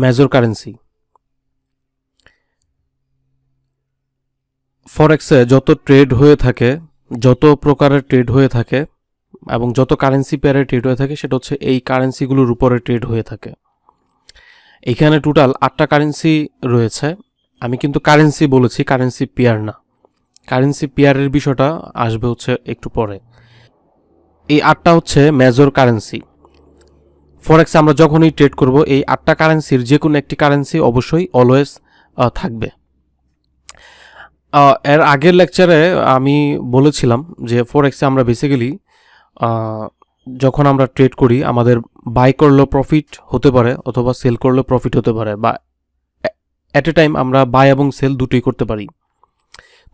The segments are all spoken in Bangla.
Major currency. ফরেক্সে যত ট্রেড হয়ে থাকে, যত প্রকারের ট্রেড হয়ে থাকে এবং যত কারেন্সি পেয়ারে ট্রেড হয়ে থাকে, সেটা হচ্ছে এই কারেন্সিগুলোর উপরে ট্রেড হয়ে থাকে। এখানে টোটাল 8টা কারেন্সি রয়েছে। আমি কিন্তু কারেন্সি বলেছি, কারেন্সি পেয়ার না। কারেন্সি পেয়ারের বিষয়টা আসবে হচ্ছে একটু পরে। এই 8টা হচ্ছে মেজর কারেন্সি। ফরেক্সে আমরা যখনই ট্রেড করব, এই 8টা কারেন্সির যে কোনো একটি কারেন্সি অবশ্যই অলওয়েজ থাকবে। এর আগের লেকচারে আমি বলেছিলাম যে ফরেক্সে আমরা বেসিক্যালি যখন আমরা ট্রেড করি, আমাদের বাই করলেও প্রফিট হতে পারে অথবা সেল করলেও প্রফিট হতে পারে, বা অ্যাট এ টাইম আমরা বাই এবং সেল দুটোই করতে পারি।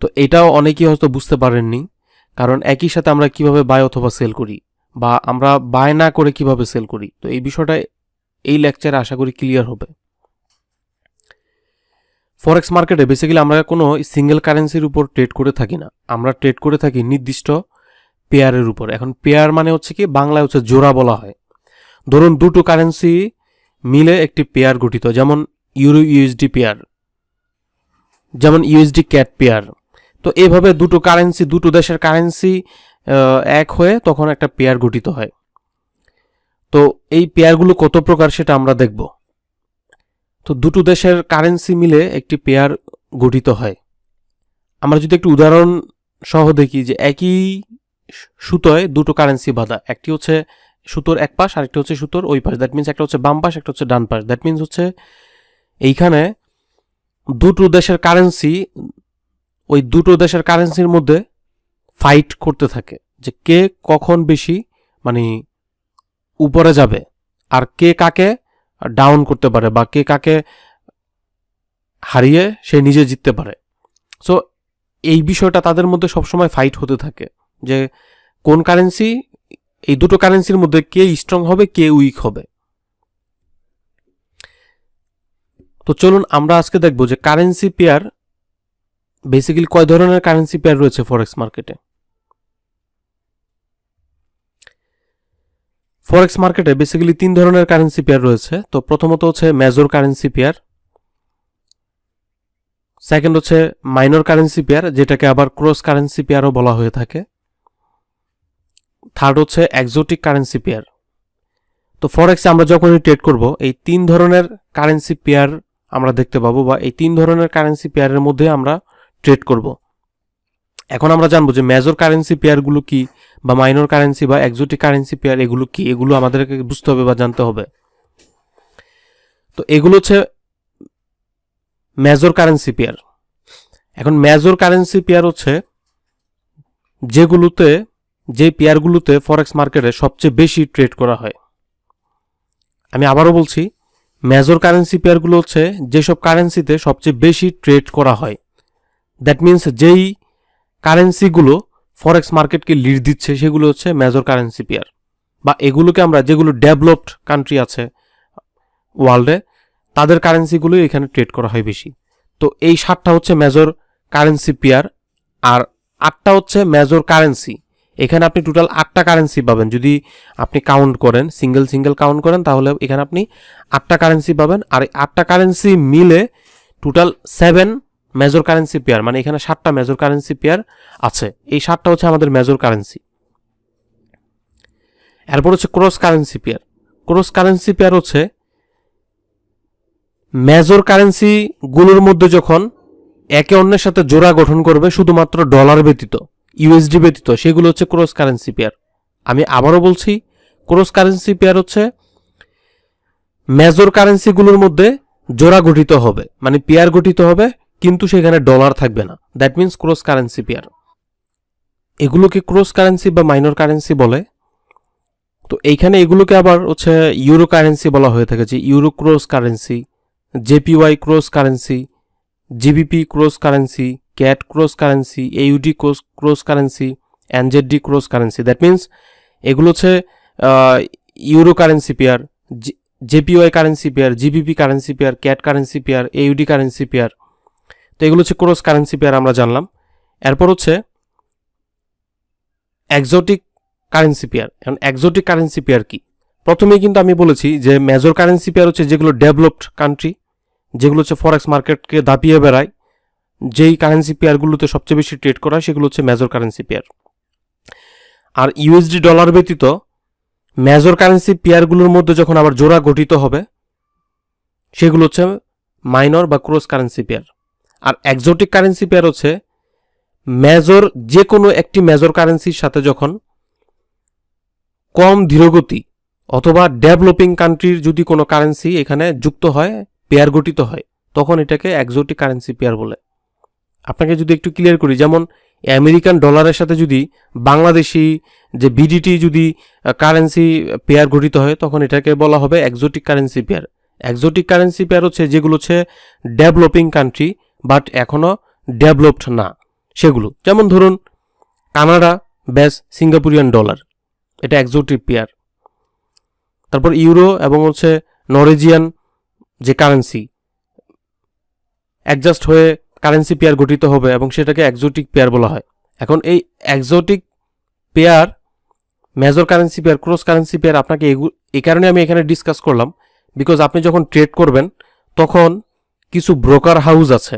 তো এটাও অনেকেই হয়তো বুঝতে পারেননি, কারণ একই সাথে আমরা কিভাবে বাই অথবা সেল করি, বা আমরা বাই না করে কিভাবে সেল করি। তো এই বিষয়টা এই লেকচারে আশা করি ক্লিয়ার হবে। ফরেক্স মার্কেটে বেসিক্যালি আমরা কোনো সিঙ্গেল কারেন্সির উপর ট্রেড করে থাকি না, আমরা ট্রেড করে থাকি নির্দিষ্ট পেয়ারের উপর। এখন পেয়ার মানে হচ্ছে কি, বাংলায় হচ্ছে জোড়া বলা হয়। ধরুন দুটো কারেন্সি মিলে একটি পেয়ার গঠিত, যেমন ইউরো ইউএসডি পেয়ার, যেমন ইউএসডি ক্যাট পেয়ার। তো এইভাবে দুটো কারেন্সি, দুটো দেশের কারেন্সি এক হয়ে তখন একটা পেয়ার গঠিত হয়। তো এই পেয়ারগুলো কত প্রকার সেটা আমরা দেখব। তো দুটো দেশের কারেন্সি মিলে একটি পেয়ার গঠিত হয়। আমরা যদি একটু উদাহরণ সহ দেখি, যে একই সুতোয় দুটো কারেন্সি বাঁধা, একটি হচ্ছে সুতোর এক পাশ, আরেকটি হচ্ছে সুতোর ওই পাশ। দ্যাট মিনস একটা হচ্ছে বাম পাশ, একটা হচ্ছে ডান পাশ। দ্যাট মিনস হচ্ছে এইখানে দুটো দেশের কারেন্সি, ওই দুটো দেশের কারেন্সির মধ্যে ফাইট করতে থাকে, যে কে কখন বেশি মানে উপরে যাবে, আর কে কাকে ডাউন করতে পারে, বা কে কাকে হারিয়ে সে নিজে জিততে পারে। সো এই বিষয়টা তাদের মধ্যে সবসময় ফাইট হতে থাকে, যে কোন কারেন্সি, এই দুটো কারেন্সির মধ্যে কে স্ট্রং হবে, কে উইক হবে। তো চলুন আমরা আজকে দেখব যে কারেন্সি পেয়ার বেসিক্যালি কয় ধরনের কারেন্সি পেয়ার রয়েছে ফরেক্স মার্কেটে। ফরেক্স মার্কেটে বেসিক্যালি 3 ধরনের কারেন্সি পেয়ার রয়েছে। তো প্রথমত হচ্ছে মেজর কারেন্সি পেয়ার, সেকেন্ড হচ্ছে মাইনর কারেন্সি পেয়ার, যেটাকে আবার ক্রস কারেন্সি পেয়ারও বলা হয়ে থাকে, থার্ড হচ্ছে এক্সোটিক কারেন্সি পেয়ার। তো ফরেক্সে আমরা যখনই ট্রেড করব, এই 3 ধরনের কারেন্সি পেয়ার আমরা দেখতে পাবো, বা এই 3 ধরনের কারেন্সি পেয়ারের মধ্যে আমরা ট্রেড করব। এখন আমরা জানবো যে মেজর কারেন্সি পেয়ারগুলো কি, বা মাইনর কারেন্সি বা এক্সোটিক কারেন্সি পেয়ার এগুলো কি, এগুলো আমাদেরকে বুঝতে হবে বা জানতে হবে। তো এগুলো হচ্ছে মেজর কারেন্সি পেয়ার। এখন মেজর কারেন্সি পেয়ার হচ্ছে যে পেয়ারগুলোতে ফরেক্স মার্কেটে সবচেয়ে বেশি ট্রেড করা হয়। আমি আবারও বলছি, মেজর কারেন্সি পেয়ারগুলো হচ্ছে যেসব কারেন্সিতে সবচেয়ে বেশি ট্রেড করা হয়। দ্যাট মিনস যেই কারেন্সিগুলো ফরেক্স মার্কেটকে লিড দিচ্ছে সেগুলো হচ্ছে মেজর কারেন্সি পেয়ার, বা এগুলোকে আমরা, যেগুলো ডেভেলপড কান্ট্রি আছে ওয়ার্ল্ডে, তাদের কারেন্সিগুলো এখানে ট্রেড করা হয় বেশি। তো এই 7টা হচ্ছে মেজর কারেন্সি পেয়ার, আর 8টা হচ্ছে মেজর কারেন্সি। এখানে আপনি টোটাল 8টা কারেন্সি পাবেন। যদি আপনি কাউন্ট করেন, সিঙ্গেল কাউন্ট করেন, তাহলে এখানে আপনি 8টা কারেন্সি পাবেন। আর এই 8টা কারেন্সি মিলে টোটাল 7 মেজর কারেন্সি পেয়ার, মানে এখানে 7টা মেজর কারেন্সি পেয়ার আছে। এই 7টা হচ্ছে আমাদের মেজর কারেন্সি। এরপর হচ্ছে cross currency pair. Cross currency pair হচ্ছে মেজর কারেন্সি গুলোর মধ্যে যখন একে অন্যের সাথে জোড়া গঠন করবে, শুধুমাত্র ডলার ব্যতীত, ইউএসডি ব্যতীত, সেগুলো হচ্ছে ক্রস কারেন্সি পেয়ার। আমি আবারও বলছি, ক্রস কারেন্সি পেয়ার হচ্ছে মেজর কারেন্সিগুলোর মধ্যে জোড়া গঠিত হবে, মানে পেয়ার গঠিত হবে, কিন্তু সেখানে ডলার থাকবে না। That means cross currency pair. এগুলোকে ক্রস কারেন্সি বা মাইনর কারেন্সি বলে। তো এইখানে এগুলোকে আবার হচ্ছে ইউরো কারেন্সি বলা হয়ে থাকে, যে euro cross currency, JPY cross currency, GBP cross currency, cat cross currency, AUD cross currency, NZD cross currency. That means এগুলো হচ্ছে euro currency pair, JPY currency pair, GBP currency pair, cat currency pair, AUD currency pair. তো এগুলো হচ্ছে ক্রস কারেন্সি পেয়ার আমরা জানলাম। এরপর হচ্ছে এক্সোটিক কারেন্সি পেয়ার। এখন এক্সোটিক কারেন্সি পেয়ার কি? প্রথমেই কিন্তু আমি বলেছি যে মেজর কারেন্সি পেয়ার হচ্ছে যেগুলো ডেভেলপড কান্ট্রি, যেগুলো হচ্ছে ফরেক্স মার্কেটকে দাপিয়ে বেড়ায়, যেই কারেন্সি পেয়ারগুলোতে সবচেয়ে বেশি ট্রেড করা হয় সেগুলো হচ্ছে মেজর কারেন্সি পেয়ার। আর ইউএসডি ডলার ব্যতীত মেজর কারেন্সি পেয়ারগুলোর মধ্যে যখন আবার জোড়া গঠিত হবে সেগুলো হচ্ছে মাইনর বা ক্রস কারেন্সি পেয়ার। আর এক্সোটিক কারেন্সি পেয়ার হচ্ছে মেজর, যে কোনো একটি মেজর কারেন্সির সাথে যখন কম ধীরগতি অথবা ডেভেলপিং কান্ট্রির যদি কোনো কারেন্সি এখানে যুক্ত হয়, পেয়ার গঠিত হয়, তখন এটাকে এক্সোটিক কারেন্সি পেয়ার বলে। আপনাকে যদি একটু ক্লিয়ার করি, যেমন আমেরিকান ডলারের সাথে যদি বাংলাদেশি যে বিডিটি যদি কারেন্সি পেয়ার গঠিত হয় তখন এটাকে বলা হবে exotic currency pair. Exotic currency pair হচ্ছে যেগুলো হচ্ছে ডেভেলপিং কান্ট্রি বাট এখনও ডেভেলপড না সেগুলো, যেমন ধরুন কানাডা বেস সিঙ্গাপুরিয়ান ডলার, এটা এক্সোটিক পেয়ার। তারপর ইউরো এবং হচ্ছে নরওয়েজিয়ান যে কারেন্সি অ্যাডজাস্ট হয়ে কারেন্সি পেয়ার গঠিত হবে এবং সেটাকে এক্সোটিক পেয়ার বলা হয়। এখন এই exotic pair, major currency pair, cross currency pair আপনাকে এই কারণে আমি এখানে ডিসকাস করলাম, বিকজ আপনি যখন ট্রেড করবেন তখন কিছু ব্রোকার হাউস আছে,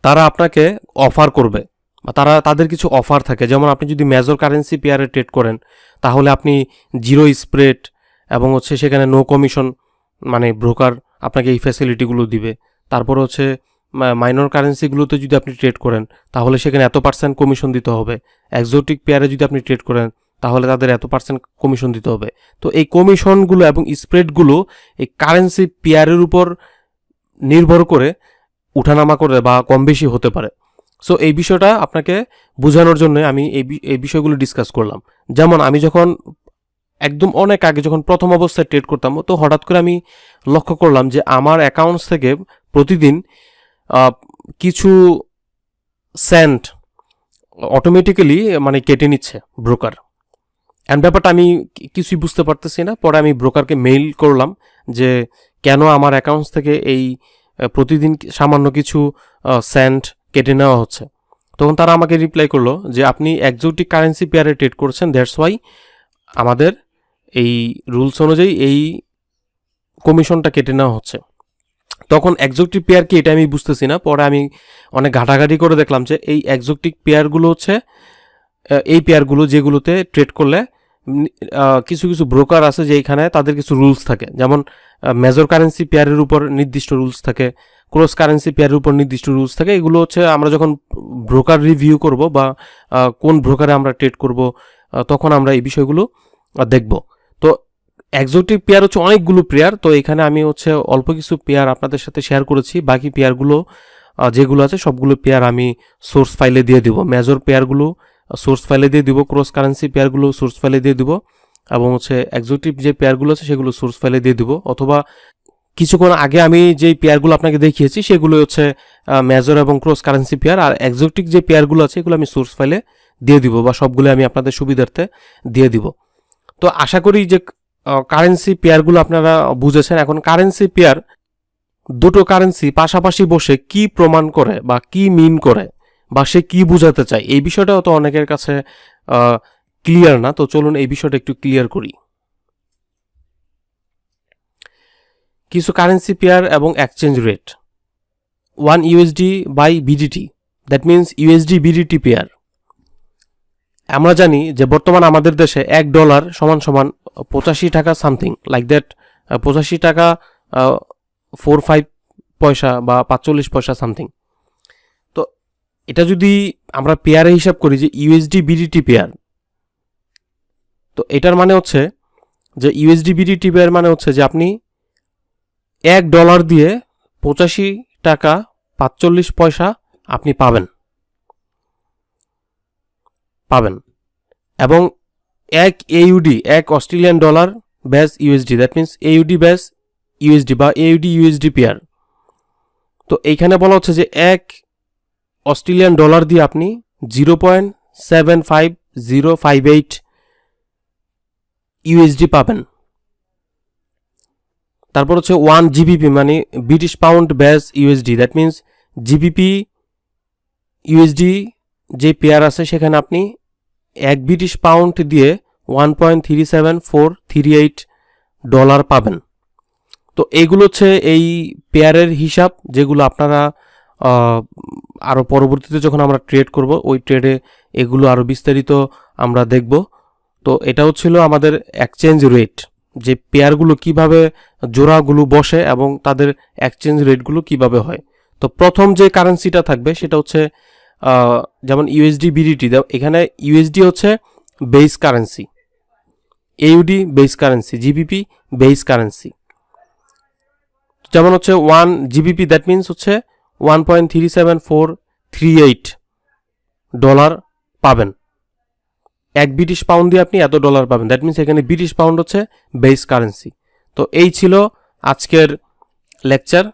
তারা আপনাকে অফার করবে বা তাদের কিছু অফার থাকে। যেমন আপনি যদি মেজর কারেন্সি পেয়ারে ট্রেড করেন তাহলে আপনি জিরো স্প্রেড এবং হচ্ছে সেখানে নো কমিশন, মানে ব্রোকার আপনাকে এই ফ্যাসিলিটিগুলো দিবে। তারপর হচ্ছে মাইনর কারেন্সিগুলোতে যদি আপনি ট্রেড করেন তাহলে সেখানে এত % কমিশন দিতে হবে। এক্সোটিক পেয়ারে যদি আপনি ট্রেড করেন তাহলে তাদের এত % কমিশন দিতে হবে। তো এই কমিশনগুলো এবং স্প্রেডগুলো এই কারেন্সি পেয়ারের উপর নির্ভর করে উঠানামা করে বা কম বেশি হতে পারে। সো এই বিষয়টা আপনাকে বোঝানোর জন্য আমি এই বিষয়গুলো ডিসকাস করলাম। যেমন আমি যখন একদম অনেক আগে যখন প্রথম অবস্থায় ট্রেড করতাম, তো হঠাৎ করে আমি লক্ষ্য করলাম যে আমার অ্যাকাউন্টস থেকে প্রতিদিন কিছু সেন্ট অটোমেটিক্যালি মানে কেটে নিচ্ছে ব্রোকার। অ্যান্ড ব্যাপারটা আমি কিছুই বুঝতে পারতেছি না। পরে আমি ব্রোকারকে মেইল করলাম যে কেন আমার অ্যাকাউন্টস থেকে এই প্রতিদিন সামান্য কিছু সেন্ট কেটে নেওয়া হচ্ছে। তখন তারা আমাকে রিপ্লাই করলো যে আপনি এক্সোটিক কারেন্সি পেয়ারে ট্রেড করছেন, দ্যাটস ওয়াই আমাদের এই রুলস অনুযায়ী এই কমিশনটা কেটে নেওয়া হচ্ছে। তখন এক্সোটিক পেয়ার কি এটা আমি বুঝতেছি না। পরে আমি অনেক ঘাটাঘাটি করে দেখলাম যে এই এক্সোটিক পেয়ারগুলো হচ্ছে এই পেয়ারগুলো যেগুলোতে ট্রেড করলে কিছু কিছু ব্রোকার আছে যে এখানে তাদের কিছু রুলস থাকে। যেমন মেজর কারেন্সি পেয়ারের উপর নির্দিষ্ট রুলস থাকে, ক্রস কারেন্সি পেয়ারের উপর নির্দিষ্ট রুলস থাকে। এগুলো হচ্ছে আমরা যখন ব্রোকার রিভিউ করব বা কোন ব্রোকারে আমরা ট্রেড করব তখন আমরা এই বিষয়গুলো দেখব। তো এক্সোটিক পেয়ার হচ্ছে অনেকগুলো পেয়ার। তো এখানে আমি হচ্ছে অল্প কিছু পেয়ার আপনাদের সাথে শেয়ার করেছি। বাকি পেয়ারগুলো যেগুলো আছে সবগুলো পেয়ার আমি সোর্স ফাইলে দিয়ে দিব। মেজর পেয়ারগুলো সোর্স ফাইলে দিয়ে দিব, ক্রস কারেন্সি পেয়ারগুলো সোর্স ফাইলে দিয়ে দিব এবং হচ্ছে এক্সোটিক যে পেয়ারগুলো আছে সেগুলো সোর্স ফাইলে দিয়ে দিব। অথবা কিছুক্ষণ আগে আমি যেই পেয়ারগুলো আপনাকে দেখিয়েছি সেগুলো হচ্ছে মেজর এবং ক্রস কারেন্সি পেয়ার। আর এক্সোটিক যে পেয়ারগুলো আছে এগুলো আমি সোর্স ফাইলে দিয়ে দিব বা সবগুলো আমি আপনাদের সুবিধার্থে দিয়ে দিব। তো আশা করি যে কারেন্সি পেয়ারগুলো আপনারা বুঝেছেন। এখন কারেন্সি পেয়ার, দুটো কারেন্সি পাশাপাশি বসে কি প্রমাণ করে বা কি মিন করে বা সে কি বোঝাতে চায়, এই বিষয়টাও তো অনেকের কাছে ক্লিয়ার না। তো চলুন এই বিষয়টা একটু ক্লিয়ার করি। কিছু কারেন্সি পেয়ার এবং exchange rate. 1 USD by BDT, that means USD BDT pair. আমরা জানি যে বর্তমান আমাদের দেশে $1 সমান সমান 85 টাকা সামথিং লাইক দ্যাট, 85 টাকা 4-5 পয়সা বা 45 পয়সা সামথিং। তো এটা যদি আমরা পেয়ারে হিসাব করি যে ইউএসডি বিডিটি পেয়ার, তো এটার মানে হচ্ছে যে ইউএসডি বিডিটি পেয়ার মানে হচ্ছে যে আপনি $1 দিয়ে 85 টাকা 45 পয়সা আপনি পাবেন এবং এক AUD, এক অস্ট্রেলিয়ান ডলার ব্যাস ইউএসডি, দ্যাট মিনস AUD ব্যাস ইউএসডি বা AUD USD পেয়ার। তো এইখানে বলা হচ্ছে যে এক অস্ট্রেলিয়ান ডলার দিয়ে আপনি 0.75058 ইউএসডি পাবেন। তারপর হচ্ছে 1 GBP মানে ব্রিটিশ পাউন্ড ব্যাস USD, that means GBP USD যে পেয়ার আছে সেখানে আপনি 1 ব্রিটিশ পাউন্ড দিয়ে 1.37438 ডলার পাবেন। তো এইগুলো হচ্ছে এই পেয়ারের হিসাব, যেগুলো আপনারা আরও পরবর্তীতে যখন আমরা ট্রেড করব ওই ট্রেডে এগুলো আরও বিস্তারিত আমরা দেখব। তো এটা হচ্ছিল আমাদের এক্সচেঞ্জ রেট, যে পেয়ারগুলো কিভাবে জোড়াগুলো বসে এবং তাদের এক্সচেঞ্জ রেটগুলো কিভাবে হয়। তো প্রথম যে কারেন্সিটা থাকবে সেটা হচ্ছে যেমন ইউএসডি বিডিটি, এখানে ইউএসডি হচ্ছে base currency, AUD base currency, GBP base currency. যেমন হচ্ছে 1 জিবিপি, দ্যাট মিনস হচ্ছে 1.37438 ডলার পাবেন। 1 ব্রিটিশ পাউন্ড দিয়ে আপনি এত ডলার পাবেন, দ্যাট মিনস এখানে ব্রিটিশ পাউন্ড হচ্ছে বেস কারেন্সি। তো এই ছিল আজকের লেকচার।